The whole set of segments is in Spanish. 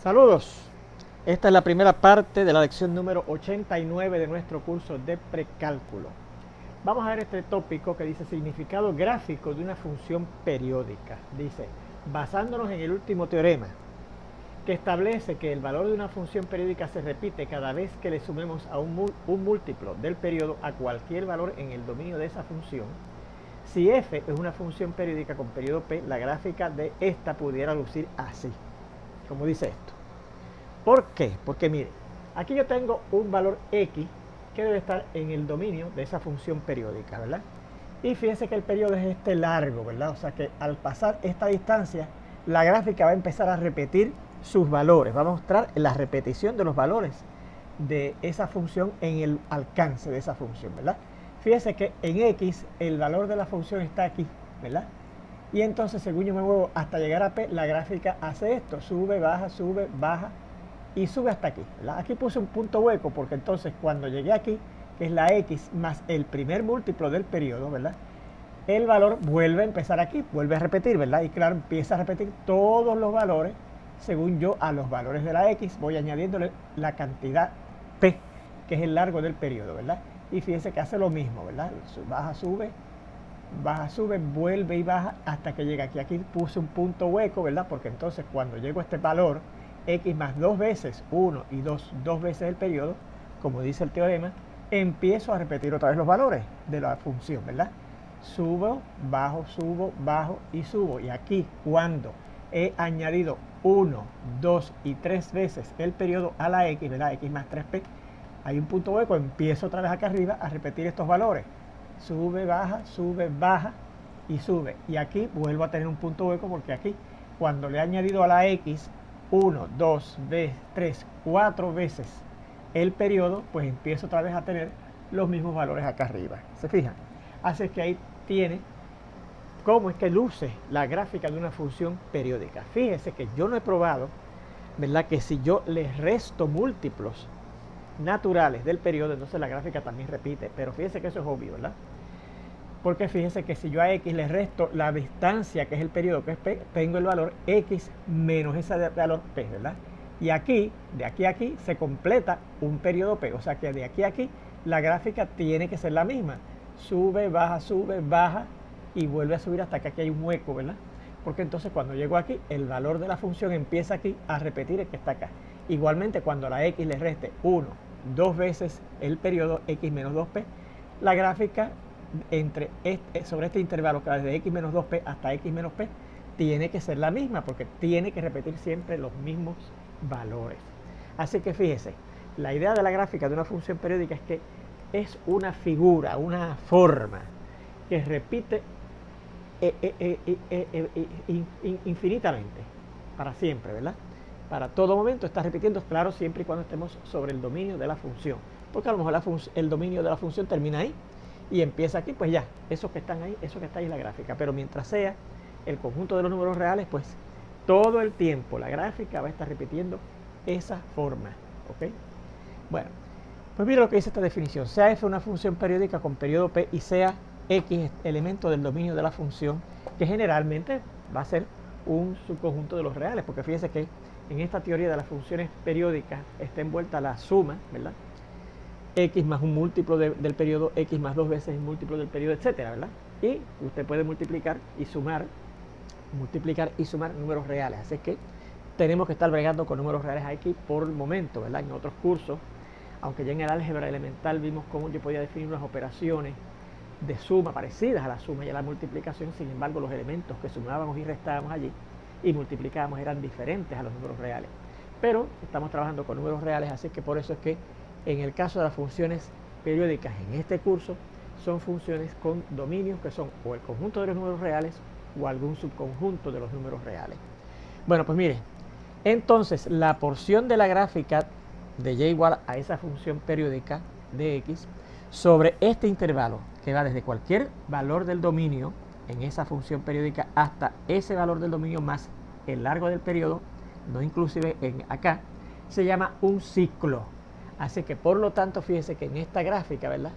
Saludos. Esta es la primera parte de la lección número 89 de nuestro curso de precálculo. Vamos a ver este tópico que dice significado gráfico de una función periódica. Dice, basándonos en el último teorema, que establece que el valor de una función periódica se repite cada vez que le sumemos a un múltiplo del periodo a cualquier valor en el dominio de esa función. Si f es una función periódica con periodo p, la gráfica de esta pudiera lucir así, como dice esto. ¿Por qué? Porque mire, aquí yo tengo un valor x que debe estar en el dominio de esa función periódica, ¿verdad? Y fíjense que el periodo es este largo, ¿verdad? O sea que al pasar esta distancia, la gráfica va a empezar a repetir sus valores, va a mostrar la repetición de los valores de esa función en el alcance de esa función, ¿verdad? Fíjense que en x el valor de la función está aquí, ¿verdad? Y entonces según yo me muevo hasta llegar a p, la gráfica hace esto, sube, baja y sube hasta aquí, ¿verdad? Aquí puse un punto hueco porque entonces cuando llegué aquí, que es la x más el primer múltiplo del periodo, ¿verdad? El valor vuelve a empezar aquí, vuelve a repetir, ¿verdad? Y claro, empieza a repetir todos los valores, según yo, a los valores de la x, voy añadiéndole la cantidad p, que es el largo del periodo, ¿verdad? Y fíjense que hace lo mismo, ¿verdad? Baja, sube, vuelve y baja hasta que llega aquí. Aquí puse un punto hueco, ¿verdad? Porque entonces cuando llego a este valor, x más dos veces 1 y 2 veces el periodo, como dice el teorema, empiezo a repetir otra vez los valores de la función, ¿verdad? Subo bajo y subo. Y aquí cuando he añadido 1, 2 y 3 veces el periodo a la x, ¿verdad? X más 3p, hay un punto hueco, empiezo otra vez acá arriba a repetir estos valores. Sube, baja y sube. Y aquí vuelvo a tener un punto hueco porque aquí, cuando le he añadido a la x 1, 2, 3, 4 veces el periodo, pues empiezo otra vez a tener los mismos valores acá arriba. ¿Se fijan? Así que ahí tiene cómo es que luce la gráfica de una función periódica. Fíjense que yo no he probado, ¿verdad?, que si yo le resto múltiplos naturales del periodo, entonces la gráfica también repite. Pero fíjense que eso es obvio, ¿verdad? Porque fíjense que si yo a x le resto la distancia, que es el periodo, que es p, tengo el valor x menos ese valor p, ¿verdad? Y aquí, de aquí a aquí, se completa un periodo p. O sea que de aquí a aquí, la gráfica tiene que ser la misma. Sube, baja y vuelve a subir hasta que aquí hay un hueco, ¿verdad? Porque entonces cuando llego aquí, el valor de la función empieza aquí a repetir el que está acá. Igualmente, cuando a la x le reste 1, 2 veces el periodo x menos 2p, la gráfica sobre este intervalo que va desde x menos 2p hasta x menos p tiene que ser la misma porque tiene que repetir siempre los mismos valores. Así que fíjese, la idea de la gráfica de una función periódica es que es una figura, una forma que repite infinitamente, para siempre, ¿verdad? Para todo momento está repitiendo, claro, siempre y cuando estemos sobre el dominio de la función, porque a lo mejor el dominio de la función termina ahí y empieza aquí, pues ya, esos que están ahí, eso que está ahí en la gráfica. Pero mientras sea el conjunto de los números reales, pues todo el tiempo la gráfica va a estar repitiendo esa forma, ¿ok? Bueno, pues mira lo que dice esta definición. Sea f una función periódica con periodo p y sea x elemento del dominio de la función, que generalmente va a ser un subconjunto de los reales, porque fíjense que en esta teoría de las funciones periódicas está envuelta la suma, ¿verdad? X más un múltiplo del periodo, X más dos veces el múltiplo del periodo, etcétera, ¿verdad? Y usted puede multiplicar y sumar números reales. Así que tenemos que estar bregando con números reales aquí por el momento, ¿verdad? En otros cursos, aunque ya en el álgebra elemental vimos cómo yo podía definir unas operaciones de suma parecidas a la suma y a la multiplicación, sin embargo los elementos que sumábamos y restábamos allí y multiplicábamos eran diferentes a los números reales. Pero estamos trabajando con números reales, así que por eso es que en el caso de las funciones periódicas en este curso, son funciones con dominios que son o el conjunto de los números reales o algún subconjunto de los números reales. Bueno, pues mire, entonces la porción de la gráfica de y igual a esa función periódica de x sobre este intervalo que va desde cualquier valor del dominio en esa función periódica hasta ese valor del dominio más el largo del periodo, no inclusive en acá, se llama un ciclo. Así que por lo tanto, fíjese que en esta gráfica, ¿verdad?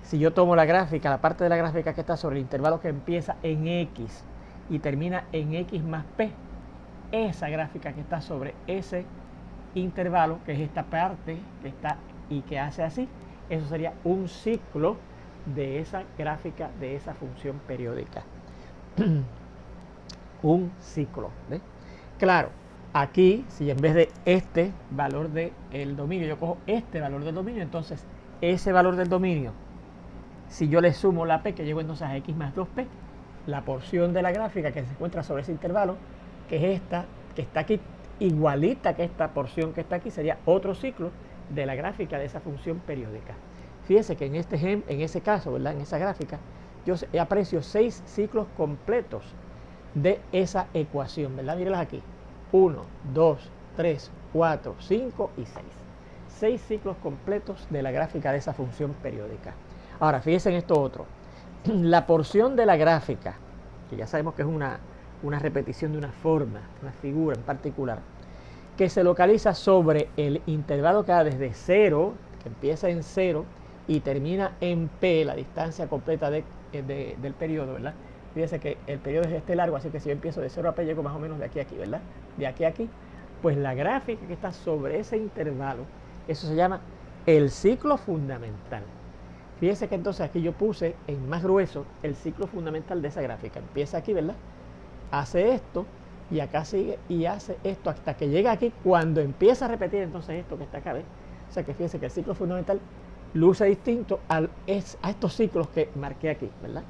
Si yo tomo la gráfica, la parte de la gráfica que está sobre el intervalo que empieza en x y termina en x más p, esa gráfica que está sobre ese intervalo, que es esta parte que está y que hace así. Eso sería un ciclo de esa gráfica de esa función periódica. Un ciclo, ¿ves? Claro, aquí, si en vez de este valor del dominio, yo cojo este valor del dominio, entonces ese valor del dominio, si yo le sumo la p, que llego entonces a x más 2p, la porción de la gráfica que se encuentra sobre ese intervalo, que es esta, que está aquí, igualita que esta porción que está aquí, sería otro ciclo de la gráfica de esa función periódica. Fíjense que en ese caso, ¿verdad? En esa gráfica, yo aprecio 6 ciclos completos de esa ecuación, ¿verdad? Mírenlas aquí. 1, 2, 3, 4, 5 y 6. 6 ciclos completos de la gráfica de esa función periódica. Ahora, fíjense en esto otro. La porción de la gráfica, que ya sabemos que es una repetición de una forma, una figura en particular, que se localiza sobre el intervalo que va desde 0, que empieza en 0 y termina en P, la distancia completa del periodo, ¿verdad? Fíjense que el periodo es este largo, así que si yo empiezo de 0 a P, llego más o menos de aquí a aquí, ¿verdad? De aquí a aquí. Pues la gráfica que está sobre ese intervalo, eso se llama el ciclo fundamental. Fíjense que entonces aquí yo puse en más grueso el ciclo fundamental de esa gráfica. Empieza aquí, ¿verdad? Hace esto y acá sigue y hace esto hasta que llega aquí, cuando empieza a repetir entonces esto que está acá, ¿ves? O sea que fíjense que el ciclo fundamental luce distinto a estos ciclos que marqué aquí, ¿verdad?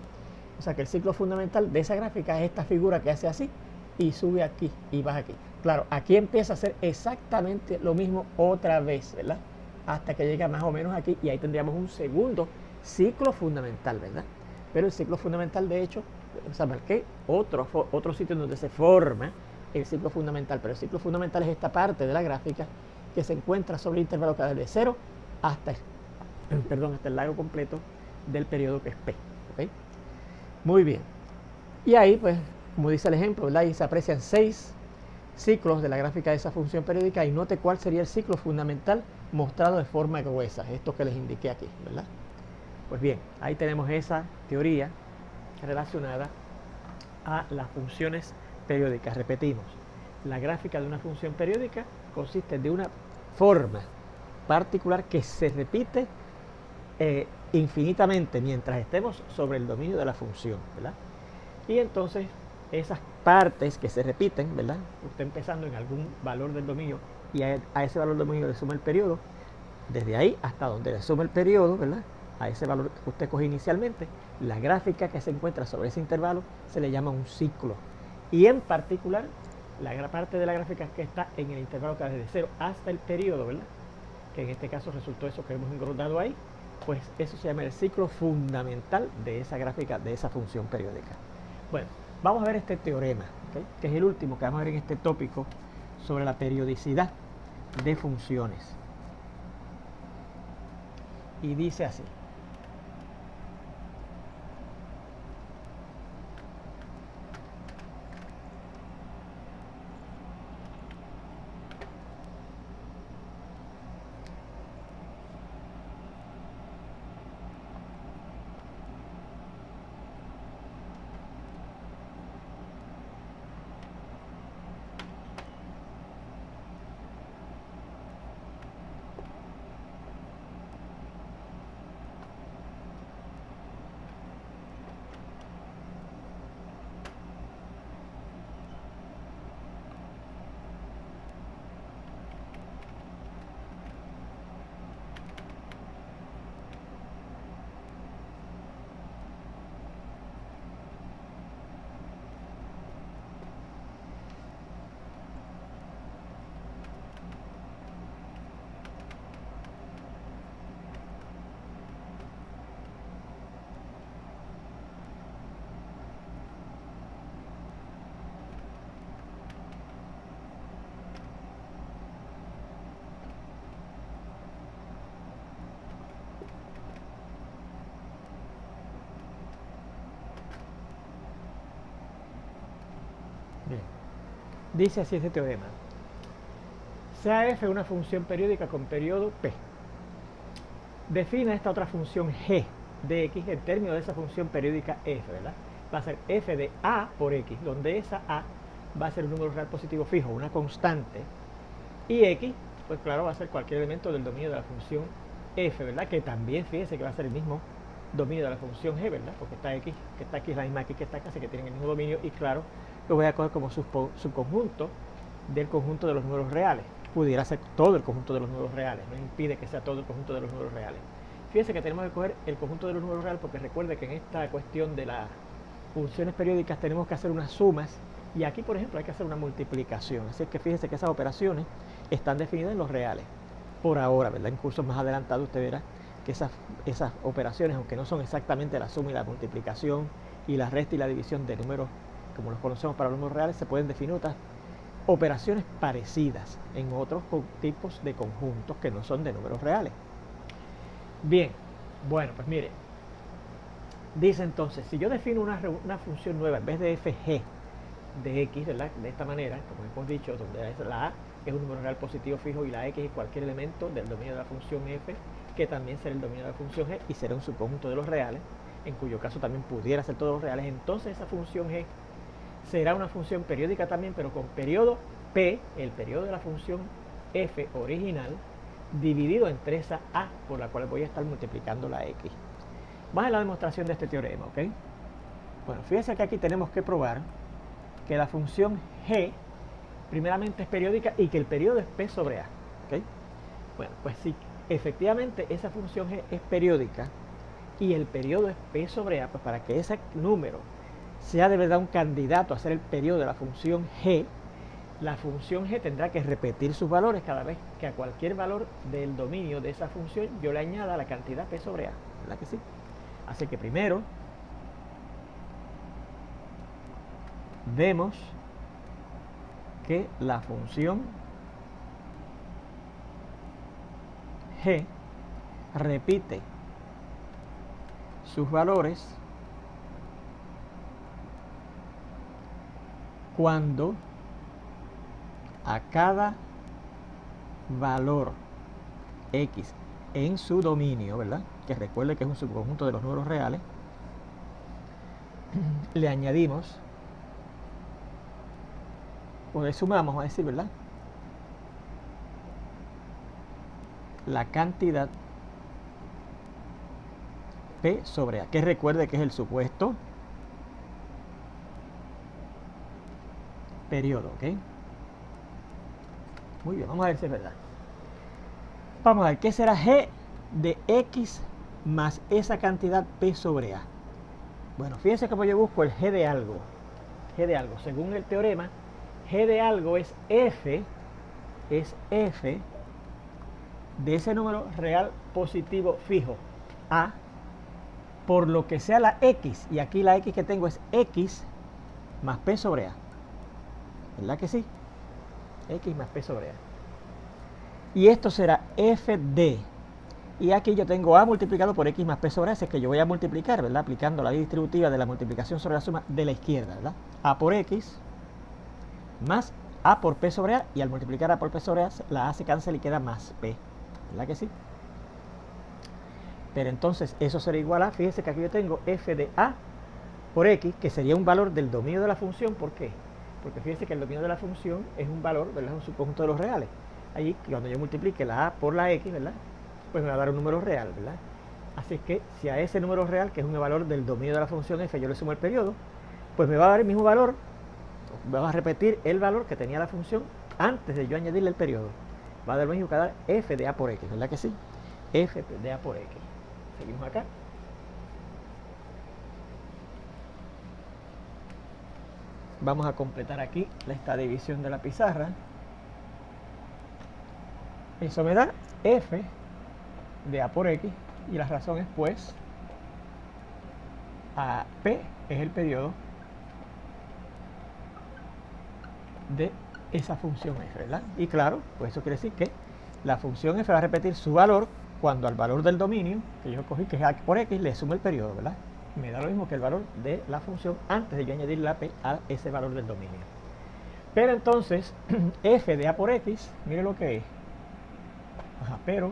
O sea que el ciclo fundamental de esa gráfica es esta figura que hace así y sube aquí y baja aquí. Claro, aquí empieza a hacer exactamente lo mismo otra vez, ¿verdad? Hasta que llega más o menos aquí y ahí tendríamos un segundo ciclo fundamental, ¿verdad? Pero el ciclo fundamental, de hecho, o sea, marqué otro sitio donde se forma el ciclo fundamental, pero el ciclo fundamental es esta parte de la gráfica que se encuentra sobre el intervalo que va desde 0 hasta el largo completo del periodo que es P, ¿ok? Muy bien. Y ahí, pues, como dice el ejemplo, ¿verdad? Ahí se aprecian 6 ciclos de la gráfica de esa función periódica y note cuál sería el ciclo fundamental mostrado de forma gruesa, esto que les indiqué aquí, ¿verdad? Pues bien, ahí tenemos esa teoría relacionada a las funciones periódicas. Repetimos, la gráfica de una función periódica consiste de una forma particular que se repite infinitamente mientras estemos sobre el dominio de la función, ¿verdad? Y entonces esas partes que se repiten, ¿verdad? Usted empezando en algún valor del dominio y a ese valor del dominio le suma el periodo, desde ahí hasta donde le suma el periodo, ¿verdad? A ese valor que usted coge inicialmente, la gráfica que se encuentra sobre ese intervalo se le llama un ciclo. Y en particular, la parte de la gráfica que está en el intervalo que va desde 0 hasta el periodo, ¿verdad? Que en este caso resultó eso que hemos engrosado ahí, pues eso se llama el ciclo fundamental de esa gráfica, de esa función periódica. Bueno, vamos a ver este teorema, ¿okay? Que es el último que vamos a ver en este tópico sobre la periodicidad de funciones. Y dice así. Bien. Dice así este teorema. Sea f una función periódica con periodo P. Define esta otra función g de x en términos de esa función periódica f, ¿verdad? Va a ser f de a por x, donde esa a va a ser un número real positivo fijo, una constante, y x, pues claro, va a ser cualquier elemento del dominio de la función f, ¿verdad? Que también, fíjense que va a ser el mismo dominio de la función g, ¿verdad? Porque esta x, que está aquí, es la misma x que está acá, así que tienen el mismo dominio, y claro, lo voy a coger como subconjunto del conjunto de los números reales. Pudiera ser todo el conjunto de los números reales, no impide que sea todo el conjunto de los números reales. Fíjense que tenemos que coger el conjunto de los números reales porque recuerde que en esta cuestión de las funciones periódicas tenemos que hacer unas sumas y aquí, por ejemplo, hay que hacer una multiplicación. Así que fíjense que esas operaciones están definidas en los reales. Por ahora, ¿verdad? En cursos más adelantados usted verá que esas operaciones, aunque no son exactamente la suma y la multiplicación y la resta y la división de números, como los conocemos para los números reales, se pueden definir otras operaciones parecidas en otros tipos de conjuntos que no son de números reales. Bien, bueno, pues mire, dice entonces, si yo defino una función nueva en vez de fg de x, ¿verdad? De esta manera, como hemos dicho, donde la a es un número real positivo fijo y la x es cualquier elemento del dominio de la función f, que también será el dominio de la función g y será un subconjunto de los reales, en cuyo caso también pudiera ser todos los reales, entonces esa función g será una función periódica también, pero con periodo p, el periodo de la función f original, dividido entre esa a por la cual voy a estar multiplicando la x. Vamos a la demostración de este teorema, ¿ok? Bueno, fíjense que aquí tenemos que probar que la función g primeramente es periódica y que el periodo es p sobre a, ¿ok? Bueno, pues si efectivamente esa función g es periódica y el periodo es p sobre a, pues para que ese número sea de verdad un candidato a ser el periodo de la función g, la función g tendrá que repetir sus valores cada vez que a cualquier valor del dominio de esa función yo le añada la cantidad p sobre a, ¿verdad que sí? Así que primero vemos que la función g repite sus valores cuando a cada valor x en su dominio, ¿verdad? Que recuerde que es un subconjunto de los números reales, le añadimos, o le sumamos, a decir, ¿verdad? La cantidad p sobre a, que recuerde que es el supuesto periodo, ¿ok? Muy bien, vamos a ver si es verdad. Vamos a ver, ¿qué será g de x más esa cantidad p sobre a? Bueno, fíjense cómo yo busco el g de algo. G de algo, según el teorema, g de algo es f de ese número real positivo fijo, a, por lo que sea la x, y aquí la x que tengo es x más p sobre a, ¿verdad que sí? X más p sobre a. Y esto será f de, y aquí yo tengo a multiplicado por x más p sobre a, es que yo voy a multiplicar, ¿verdad? Aplicando la ley distributiva de la multiplicación sobre la suma de la izquierda, ¿verdad? A por x más a por p sobre a, y al multiplicar a por p sobre a, la a se cancela y queda más p, ¿verdad que sí? Pero entonces eso será igual a, fíjense que aquí yo tengo f de a por x, que sería un valor del dominio de la función. ¿Por qué? Porque fíjense que el dominio de la función es un valor, ¿verdad? Es un subconjunto de los reales. Allí, cuando yo multiplique la a por la x, ¿verdad? Pues me va a dar un número real, ¿verdad? Así que si a ese número real, que es un valor del dominio de la función f, yo le sumo el periodo, pues me va a dar el mismo valor, va a repetir el valor que tenía la función antes de yo añadirle el periodo. Va a dar lo mismo que dar f de a por x, ¿verdad que sí? F de a por x. Seguimos acá. Vamos a completar aquí esta división de la pizarra. Eso me da f de a por x, y la razón es pues a p es el periodo de esa función f, ¿verdad? Y claro, pues eso quiere decir que la función f va a repetir su valor cuando al valor del dominio que yo cogí, que es a por x, le sumo el periodo, ¿verdad? Me da lo mismo que el valor de la función antes de yo añadir la p a ese valor del dominio. Pero entonces f de a por x, mire lo que es. Pero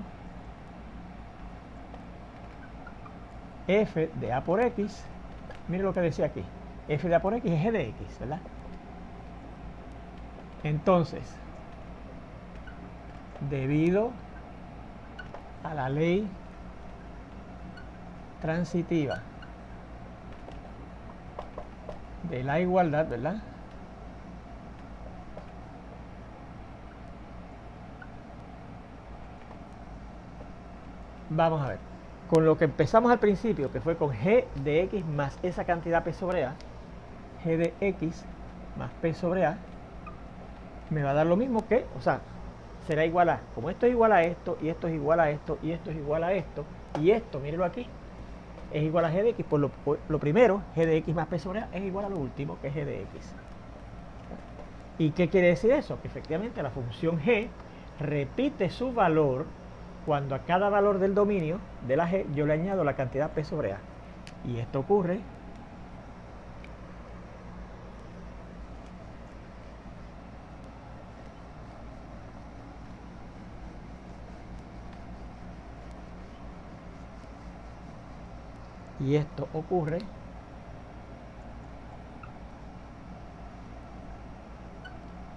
f de a por x, mire lo que decía aquí, f de a por x es g de x, ¿verdad? Entonces, debido a la ley transitiva de la igualdad, ¿verdad? Vamos a ver, con lo que empezamos al principio, que fue con g de x más esa cantidad p sobre a, g de x más p sobre a, me va a dar lo mismo que, o sea, será igual a, como esto es igual a esto, y esto es igual a esto, y esto es igual a esto, y esto, mírenlo aquí, es igual a g de x, por lo primero, g de x más p sobre a es igual a lo último, que es g de x. ¿Y qué quiere decir eso? Que efectivamente la función g repite su valor cuando a cada valor del dominio de la g yo le añado la cantidad p sobre a. Y esto ocurre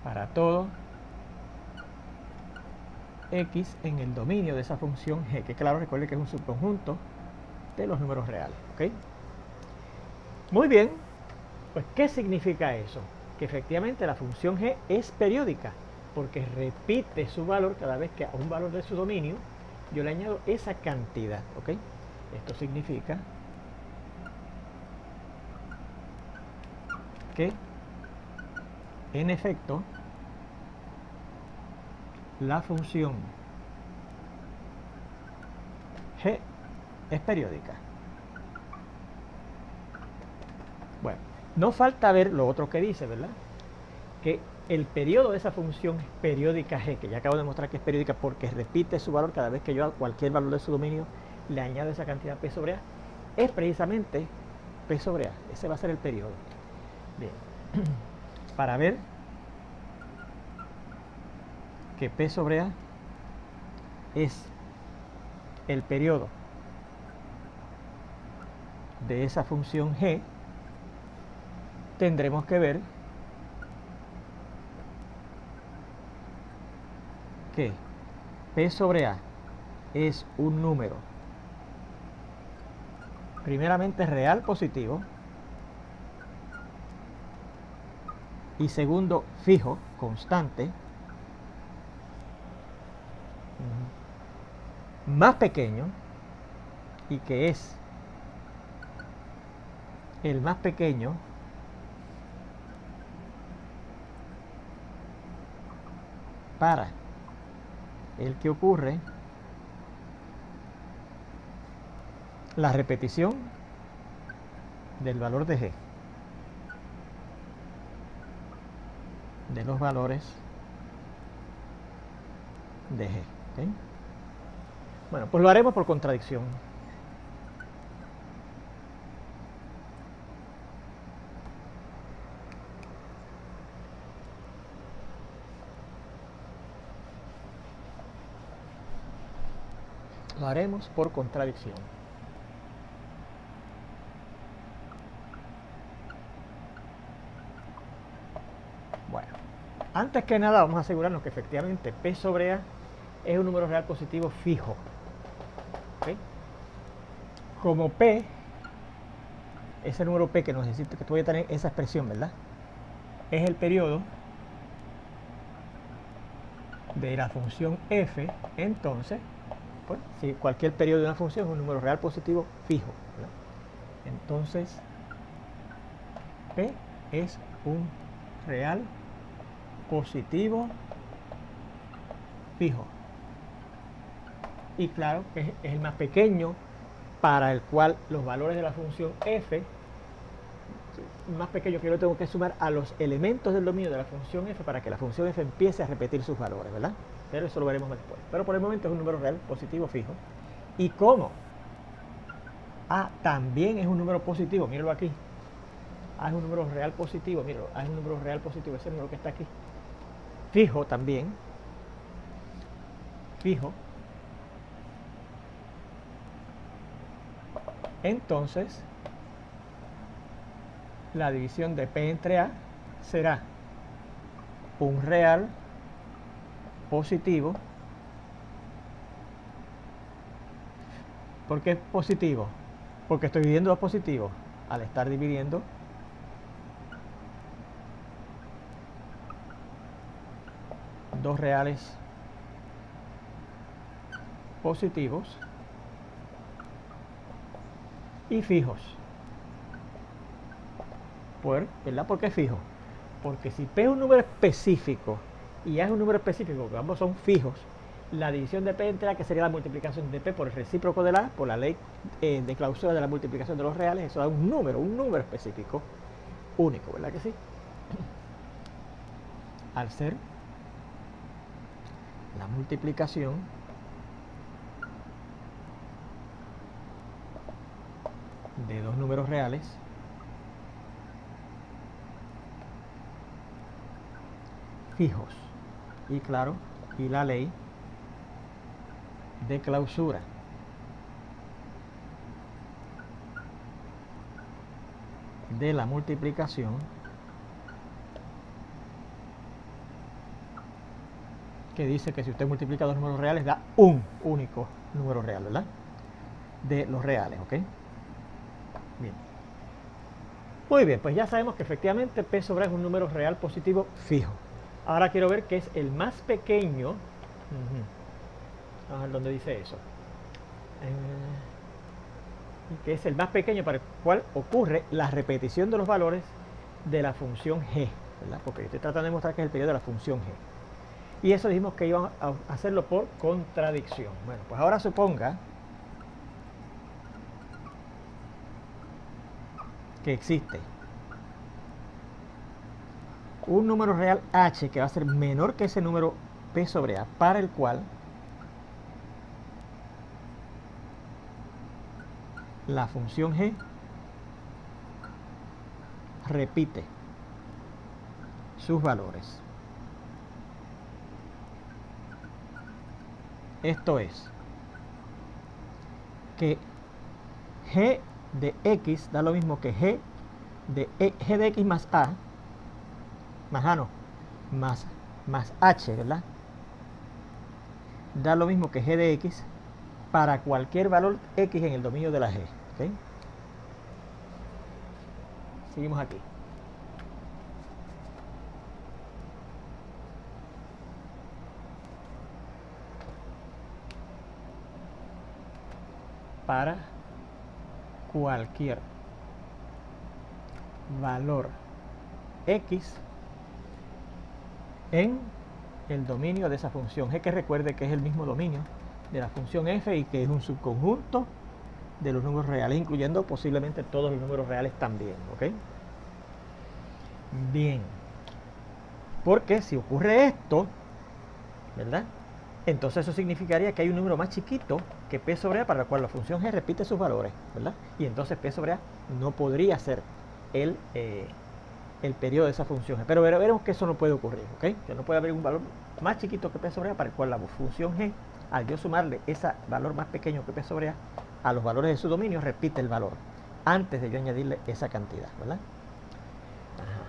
para todo x en el dominio de esa función g, que claro, recuerde que es un subconjunto de los números reales, ¿ok? Muy bien, pues ¿qué significa eso? Que efectivamente la función g es periódica, porque repite su valor cada vez que a un valor de su dominio yo le añado esa cantidad, ¿ok? Esto significa que, en efecto, la función g es periódica. Bueno, no falta ver lo otro que dice, ¿verdad? Que el periodo de esa función periódica g, que ya acabo de mostrar que es periódica porque repite su valor cada vez que yo a cualquier valor de su dominio le añado esa cantidad p sobre a, es precisamente p sobre a. Ese va a ser el periodo. Bien, para ver que p sobre a es el periodo de esa función g, tendremos que ver que p sobre a es un número primeramente real positivo y segundo fijo, constante, más pequeño y que es el más pequeño para el que ocurre la repetición del valor de g, de los valores de g. ¿Okay? Bueno, pues lo haremos por contradicción. Lo haremos por contradicción. Bueno, antes que nada vamos a asegurarnos que efectivamente p sobre a es un número real positivo fijo. ¿Okay? Como p, ese número p que necesito, que voy a tener esa expresión, ¿verdad? Es el periodo de la función f, entonces, pues, si cualquier periodo de una función es un número real positivo fijo, ¿verdad? Entonces, p es un real positivo fijo. Y claro, es el más pequeño para el cual los valores de la función f, más pequeño que yo tengo que sumar a los elementos del dominio de la función f para que la función f empiece a repetir sus valores, ¿verdad? Pero eso lo veremos después. Pero por el momento es un número real positivo fijo. ¿Y cómo? A también es un número positivo, míralo aquí. A es un número real positivo, míralo, A es un número real positivo, ese número que está aquí. Fijo también. Fijo. Entonces, la división de p entre a será un real positivo. ¿Por qué es positivo? Porque estoy dividiendo dos positivos. Al estar dividiendo dos reales positivos y fijos. ¿Verdad? ¿Por qué fijo? Porque si P es un número específico y A es un número específico, que ambos son fijos, la división de P entre A, que sería la multiplicación de P por el recíproco de la A, por la ley de clausura de la multiplicación de los reales, eso da un número específico, único, ¿verdad que sí? Al ser la multiplicación de dos números reales fijos. Y claro, y la ley de clausura de la multiplicación que dice que si usted multiplica dos números reales da un único número real, ¿verdad? De los reales, ¿ok? Bien. Muy bien, pues ya sabemos que efectivamente P sobre A es un número real positivo fijo. Ahora quiero ver qué es el más pequeño. Vamos a ver dónde dice eso. Que es el más pequeño para el cual ocurre la repetición de los valores de la función g, ¿verdad? Porque estoy tratando de mostrar que es el periodo de la función g. Y eso dijimos que íbamos a hacerlo por contradicción. Bueno, pues ahora suponga que existe un número real h que va a ser menor que ese número p sobre a, para el cual la función g repite sus valores. Esto es que g de x da lo mismo que g de x más a, más a no, más h, ¿verdad? Da lo mismo que g de x para cualquier valor x en el dominio de la g. ¿Okay? Seguimos aquí. Para cualquier valor x en el dominio de esa función g, que recuerde que es el mismo dominio de la función f y que es un subconjunto de los números reales, incluyendo posiblemente todos los números reales también, ¿ok? Bien, porque si ocurre esto, ¿verdad? Entonces eso significaría que hay un número más chiquito que P sobre A para el cual la función G repite sus valores, ¿verdad? Y entonces P sobre A no podría ser el periodo de esa función G. Pero veremos que eso no puede ocurrir, ¿ok? Que no puede haber un valor más chiquito que P sobre A para el cual la función G, al yo sumarle ese valor más pequeño que P sobre A los valores de su dominio, repite el valor antes de yo añadirle esa cantidad, ¿verdad? Ajá.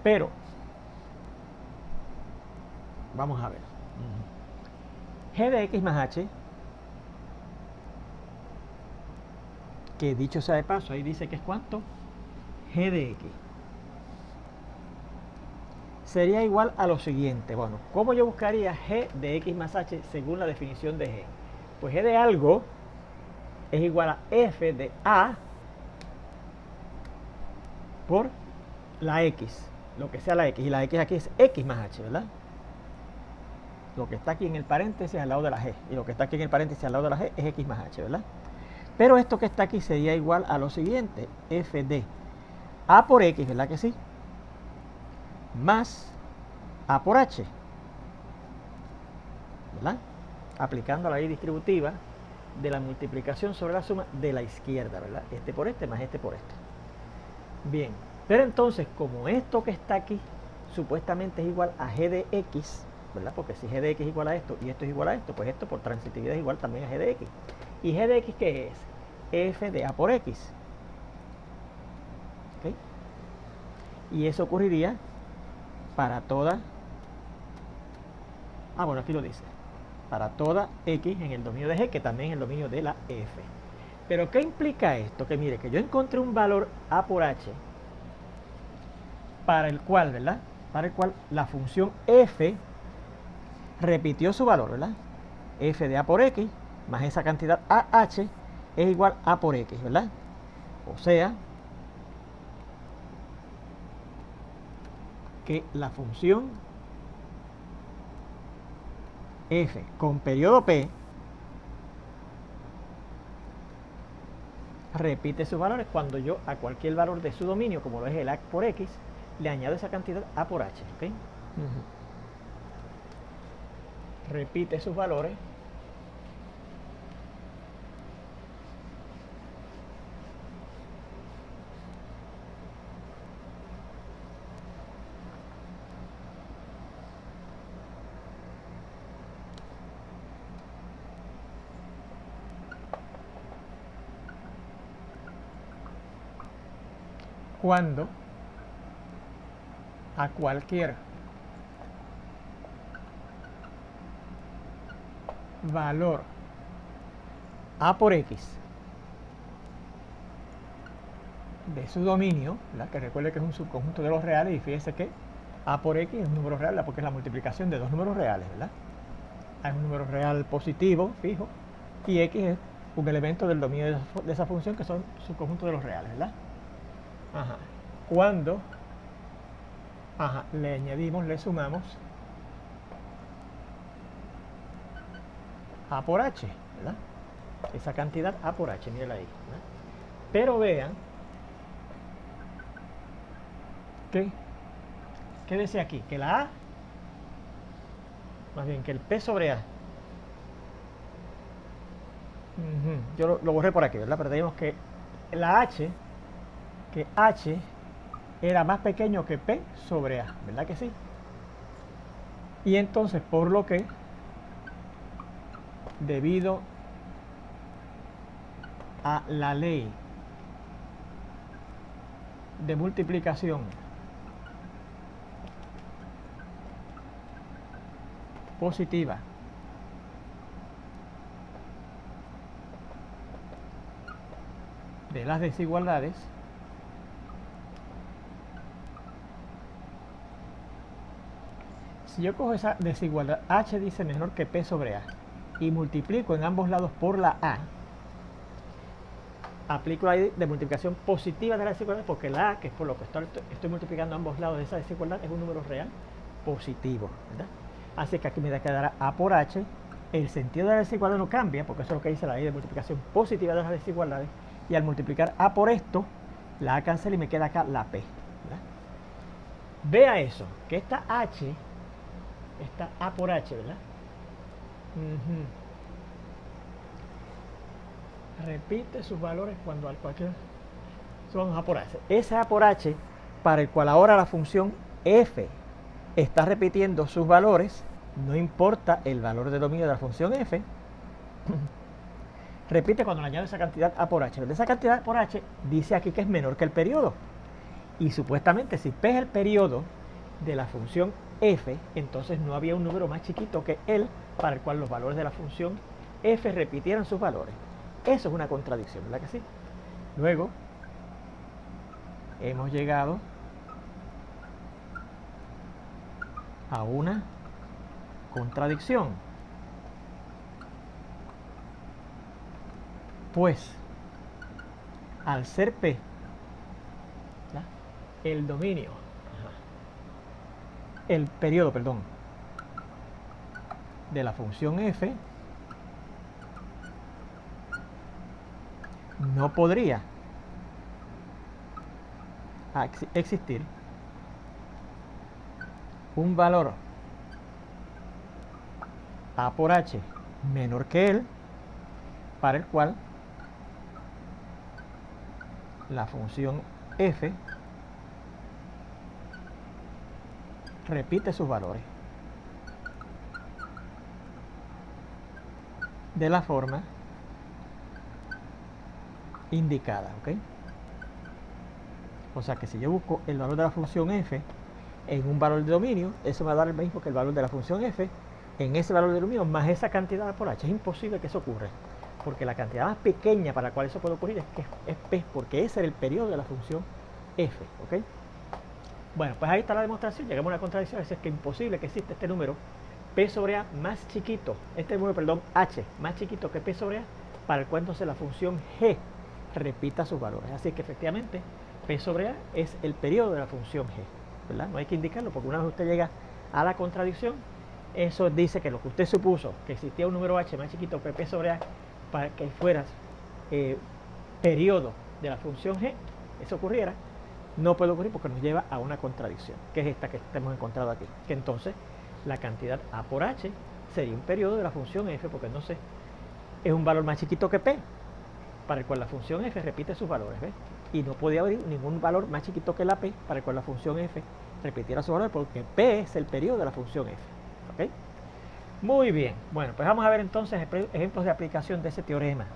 Pero vamos a ver. G de x más h, que dicho sea de paso, ahí dice que es ¿cuánto? G de x. Sería igual a lo siguiente. Bueno, ¿cómo yo buscaría G de x más h según la definición de G? Pues G de algo es igual a f de a por la x, lo que sea la x. Y la x aquí es x más h, ¿verdad? Lo que está aquí en el paréntesis al lado de la g. Y lo que está aquí en el paréntesis al lado de la g es x más h, ¿verdad? Pero esto que está aquí sería igual a lo siguiente. F de a por x, ¿verdad que sí? Más a por h, ¿verdad? Aplicando la ley distributiva de la multiplicación sobre la suma de la izquierda, ¿verdad? Este por este más este por este. Bien, pero entonces como esto que está aquí supuestamente es igual a g de x, ¿verdad? Porque si g de x es igual a esto y esto es igual a esto, pues esto por transitividad es igual también a g de x. ¿Y g de x qué es? F de a por x. ¿Okay? Y eso ocurriría para toda, bueno, aquí lo dice, para toda x en el dominio de G, que también es el dominio de la f. Pero ¿qué implica esto? Que mire, que yo encontré un valor a por h para el cual, ¿verdad? Para el cual la función f repitió su valor, ¿verdad? F de a por x más esa cantidad AH es igual a por x, ¿verdad? O sea, que la función f con periodo P repite sus valores cuando yo a cualquier valor de su dominio, como lo es el a por x, le añado esa cantidad a por h, ¿ok? Repite sus valores cuando a cualquier valor a por x de su dominio, ¿verdad? Que recuerde que es un subconjunto de los reales, y fíjese que a por x es un número real, porque es la multiplicación de dos números reales, ¿verdad? A es un número real positivo, fijo, y x es un elemento del dominio de esa función, que son subconjuntos de los reales, ¿verdad? Cuando le añadimos, le sumamos a por h, ¿verdad? Esa cantidad a por h, mírenla ahí, ¿verdad? Pero vean que, ¿qué dice aquí? Que la a, más bien que el p sobre a, yo lo borré por aquí, ¿verdad? Pero tenemos que la h, que h era más pequeño que p sobre a, ¿verdad que sí? Y entonces, por lo que, debido a la ley de multiplicación positiva de las desigualdades, si yo cojo esa desigualdad, h dice menor que p sobre a, y multiplico en ambos lados por la a, aplico la ley de multiplicación positiva de la desigualdad, porque la a, que es por lo que estoy multiplicando ambos lados de esa desigualdad, es un número real positivo, ¿verdad? Así que aquí me quedará a por h. El sentido de la desigualdad no cambia, porque eso es lo que dice la ley de multiplicación positiva de las desigualdades, y al multiplicar a por esto, la a cancela y me queda acá la p, ¿verdad? Vea eso, que esta h, esta a por h, ¿verdad? Repite sus valores cuando al cualquier son a por h. Ese a por h, para el cual ahora la función f está repitiendo sus valores, no importa el valor de dominio de la función f, repite cuando le añado esa cantidad a por h. Esa cantidad a por h dice aquí que es menor que el periodo. Y supuestamente, si p es el periodo de la función f, entonces no había un número más chiquito que él para el cual los valores de la función f repitieran sus valores. Eso es una contradicción, ¿verdad que sí? Luego, hemos llegado a una contradicción. Pues, al ser P, ¿verdad?, el dominio, el periodo, perdón, de la función f, no podría existir un valor a por h menor que él, para el cual la función f repite sus valores de la forma indicada, ¿ok? O sea que si yo busco el valor de la función f en un valor de dominio, eso me va a dar el mismo que el valor de la función f en ese valor de dominio más esa cantidad por h. Es imposible que eso ocurra, porque la cantidad más pequeña para la cual eso puede ocurrir es p, porque ese era el periodo de la función f. ¿Ok? Bueno, pues ahí está la demostración. Llegamos a una contradicción, es que es imposible que exista este número p sobre a más chiquito, h más chiquito que p sobre a, para el cual entonces la función g repita sus valores. Así que efectivamente p sobre a es el periodo de la función g, ¿verdad? No hay que indicarlo, porque una vez usted llega a la contradicción, eso dice que lo que usted supuso, que existía un número h más chiquito que p sobre a, para que fuera periodo de la función g, eso ocurriera, no puede ocurrir porque nos lleva a una contradicción, que es esta que hemos encontrado aquí, que entonces la cantidad a por h sería un periodo de la función f, porque entonces es un valor más chiquito que p, para el cual la función f repite sus valores, ¿ves? Y no podía haber ningún valor más chiquito que la p para el cual la función f repitiera su valor, porque p es el periodo de la función f. ¿Ok? Muy bien. Bueno, pues vamos a ver entonces ejemplos de aplicación de ese teorema.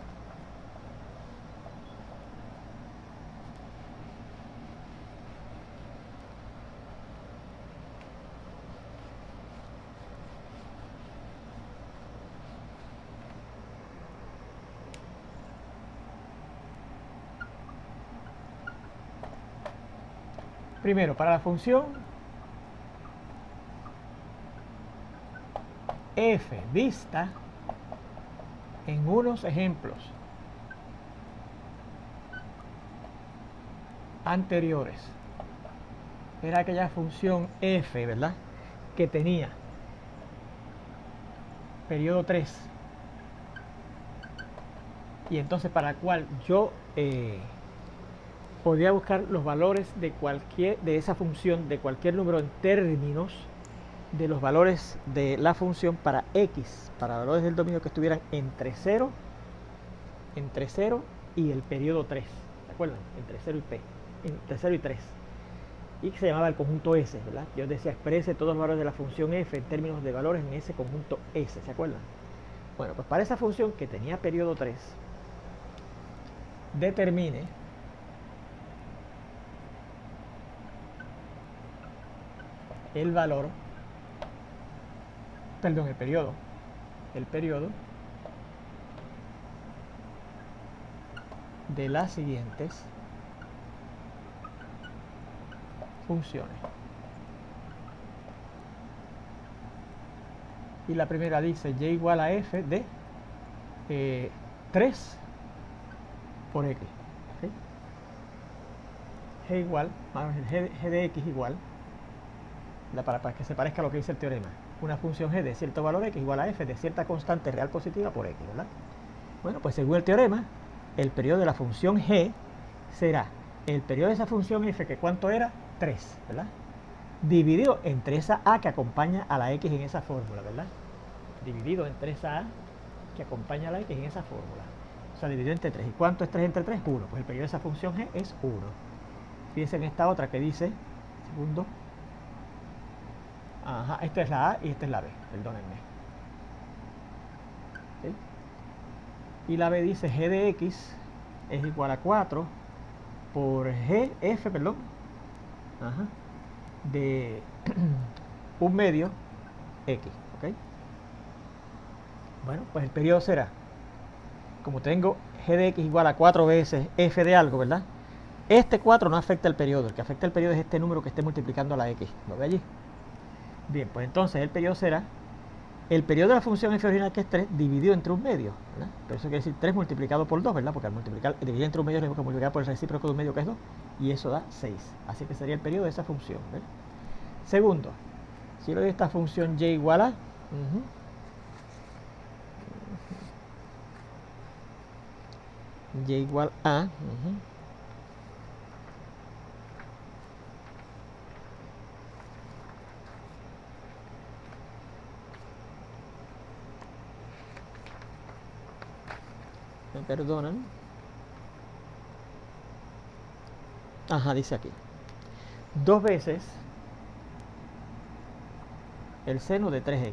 Primero, para la función f vista en unos ejemplos anteriores, era aquella función f, ¿verdad?, que tenía periodo 3, y entonces para la cual yo podía buscar los valores de esa función, de cualquier número en términos de los valores de la función para x, para valores del dominio que estuvieran entre 0 y el periodo 3, ¿se acuerdan? Entre 0 y p, entre 0 y 3, y que se llamaba el conjunto S, ¿verdad? Yo decía exprese todos los valores de la función f en términos de valores en ese conjunto S, ¿se acuerdan? Bueno, pues para esa función que tenía periodo 3, determine el valor, perdón, el periodo de las siguientes funciones. Y la primera dice y igual a f de 3 por x. ¿Sí? G igual, g de x igual, para que se parezca a lo que dice el teorema, una función g de cierto valor x igual a f de cierta constante real positiva por x, ¿verdad? Bueno, pues según el teorema, el periodo de la función g será el periodo de esa función f, que ¿cuánto era? 3, ¿verdad? Dividido entre esa a que acompaña a la x en esa fórmula, ¿verdad? Dividido entre esa a que acompaña a la x en esa fórmula. O sea, dividido entre 3. ¿Y cuánto es 3 entre 3? 1. Pues el periodo de esa función g es 1. Fíjense en esta otra que dice, segundo, ajá, esta es la a y esta es la b, perdónenme. ¿Sí? Y la b dice g de x es igual a 4 por gf, perdón, ajá, de 1 medio x, ¿ok? Bueno, pues el periodo será, como tengo g de x igual a 4 veces f de algo, ¿verdad? Este 4 no afecta el periodo, el que afecta el periodo es este número que esté multiplicando a la x, ¿lo ve allí? Bien, pues entonces el periodo será el periodo de la función f original, que es 3, dividido entre 1 medio, ¿verdad? Pero eso quiere decir 3 multiplicado por 2, ¿verdad? Porque al dividir entre 1 medio tenemos que multiplicar por el recíproco de 1 medio, que es 2, y eso da 6. Así que sería el periodo de esa función, ¿verdad? Segundo, si yo le doy esta función y igual a y igual a me perdonan, ajá, dice aquí 2 veces el seno de 3x.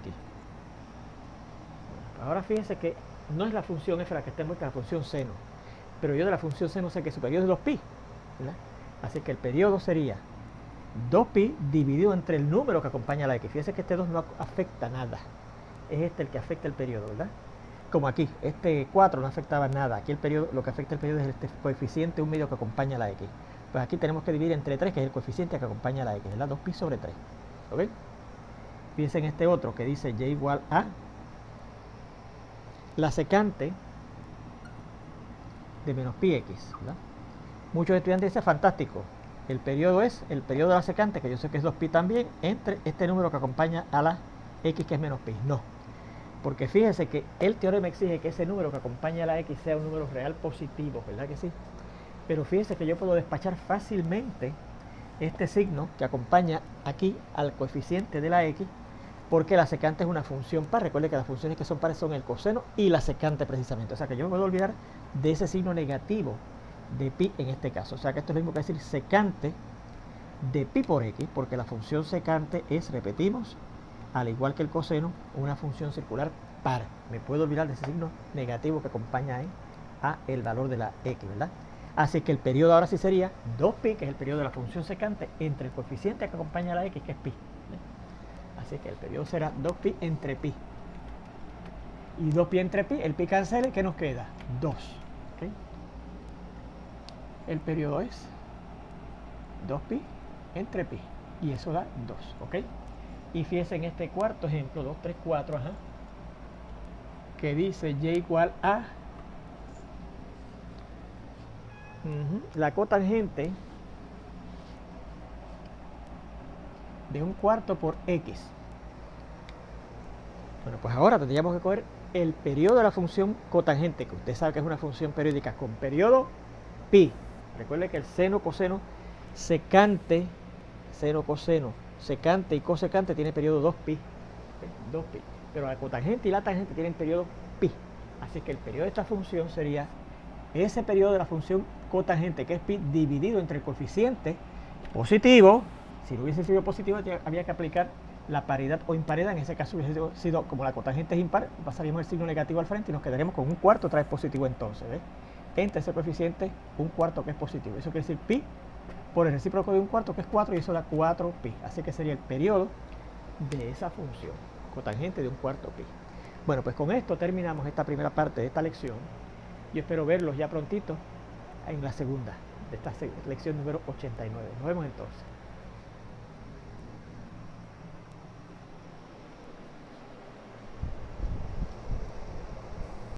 Ahora fíjense que no es la función f la que está envuelta, es la función seno, pero yo de la función seno sé que su periodo es 2pi, ¿verdad? Así que el periodo sería 2pi dividido entre el número que acompaña a la x. Fíjense que este 2 no afecta nada. Es este el que afecta el periodo, ¿verdad? Como aquí, este 4 no afectaba nada. Aquí el periodo, lo que afecta el periodo es este coeficiente un medio que acompaña a la x. Pues aquí tenemos que dividir entre 3, que es el coeficiente que acompaña a la x, ¿verdad? 2pi sobre 3. ¿Ok? Fíjense en este otro que dice y igual a la secante de menos pi x, ¿verdad? Muchos estudiantes dicen, fantástico, el periodo es el periodo de la secante, que yo sé que es 2pi también, entre este número que acompaña a la x, que es menos pi. No, porque fíjense que el teorema exige que ese número que acompaña a la x sea un número real positivo, ¿verdad que sí? Pero fíjense que yo puedo despachar fácilmente este signo que acompaña aquí al coeficiente de la x, porque la secante es una función par. Recuerde que las funciones que son pares son el coseno y la secante precisamente. O sea que yo me puedo olvidar de ese signo negativo de pi en este caso. O sea que esto es lo mismo que decir secante de pi por x, porque la función secante es, repetimos, al igual que el coseno, una función circular par. Me puedo olvidar de ese signo negativo que acompaña a el valor de la x, ¿verdad? Así que el periodo ahora sí sería 2pi, que es el periodo de la función secante, entre el coeficiente que acompaña a la x, que es pi. Así que el periodo será 2pi entre pi. Y 2pi entre pi, el pi cancela, ¿qué nos queda? 2. ¿Okay? El periodo es 2pi entre pi. Y eso da 2. ¿Ok? Y fíjense en este cuarto ejemplo, 2, 3, 4, que dice y igual a la cotangente de 1/4 por x. Bueno, pues ahora tendríamos que coger el periodo de la función cotangente, que usted sabe que es una función periódica con periodo pi. Recuerde que el seno, coseno, secante, seno, coseno, secante y cosecante tiene periodo 2pi. 2pi. Pero la cotangente y la tangente tienen periodo pi. Así que el periodo de esta función sería ese periodo de la función cotangente, que es pi, dividido entre el coeficiente positivo. Si no hubiese sido positivo, había que aplicar la paridad o imparidad. En ese caso hubiese sido, como la cotangente es impar, pasaríamos el signo negativo al frente y nos quedaríamos con 1/4 otra vez positivo entonces, ¿ves? Entre ese coeficiente 1/4 que es positivo. Eso quiere decir pi por el recíproco de 1/4 que es 4, y eso da 4pi. Así que sería el periodo de esa función cotangente de 1/4 pi. Bueno, pues con esto terminamos esta primera parte de esta lección. Yo espero verlos ya prontito en la segunda de esta lección número 89. Nos vemos entonces.